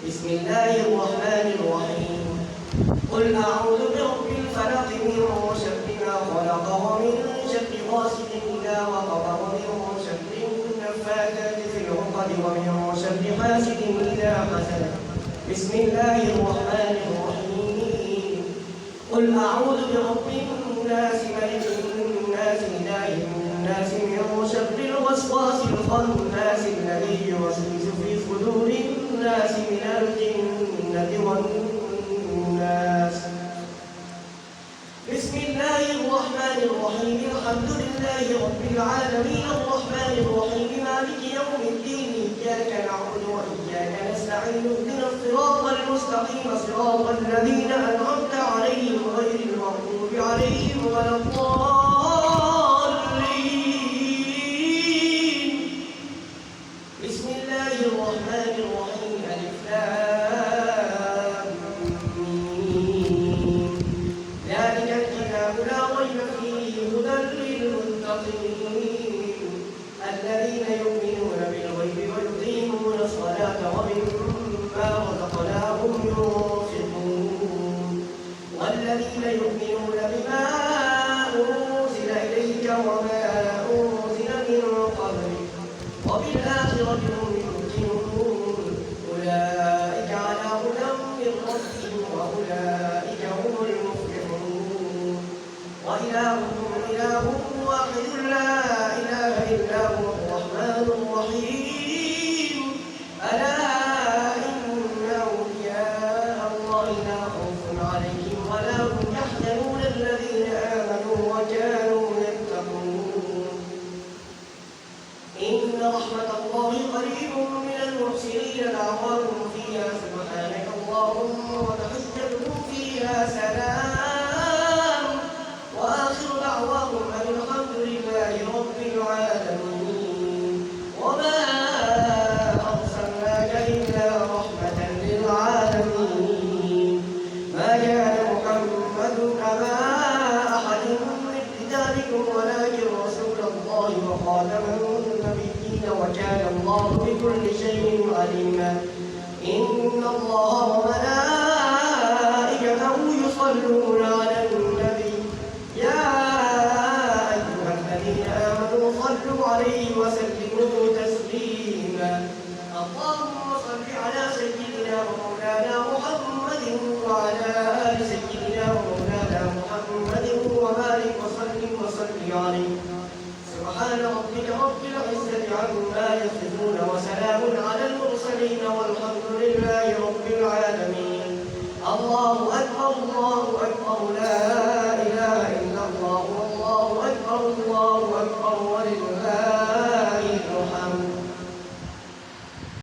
بسم الله الرحمن الرحيم قل أعوذ برب الفلق من شر ما خلق ومن شر غاسق إذا وقب ومن شر النفاثات في العقد ومن شر حاسد إذا حسد بسم الله الرحمن الرحيم قل أعوذ برب الناس ملك الناس إله الناس من شر الوسواس الخناس الذي يوسوس في صدور الناس من الجنة والناس بسم الله الرحمن الرحيم الحمد لله رب العالمين الرحمن الرحيم مالك يوم الدين إياك نعبد وإياك نستعين اهدنا الصراط المستقيم صراط الذين أنعمت عليهم غير المغضوب عليهم ولا الضالين بسم الله الرحمن الرحيم ألف لام ميم ذلك الكتاب لا ريب فيه هدى للمتقين الذين يؤمنون بالغيب ويقيمون الصلاة ومما رزقناهم ينفقون والذين يؤمنون بما أنزل إليك وما أنزل من قبلك وبالآخرة هم يوقنون أولئك على هدى من ربهم وأولئك هم المفلحون وإلهكم إله واحد لا إله إلا هو الرحمن الرحيم ألا إن أولياء الله لا خوف عليهم ولا هم يحزنون الذين آمنوا وكانوا يتقون إن رحمة الله قريب من المحسنين دعواهم فيها سبحانك اللهم وتحيتهم فيها سلام وآخر دعواهم أن الحمد لله رب العالمين وما أرسلناك إلا رحمة للعالمين ما كان محمد أبا أحد من رجالكم ولكن رسول الله وخاتم النبيين وكان الله بكل شيء عليما إن الله وملائكته يصلون على النبي يا أيها الذين آمنوا صلوا عليه وسلموا تسليما اللهم صل على سيدنا ومولانا محمد وعلى آل سيدنا ومولانا محمد وبارك وسلم عليه سبحان ربك رب العزة عما يصفون وسلام على المرسلين والحمد لله رب العالمين الله أكبر لا إله إلا الله والله أكبر الله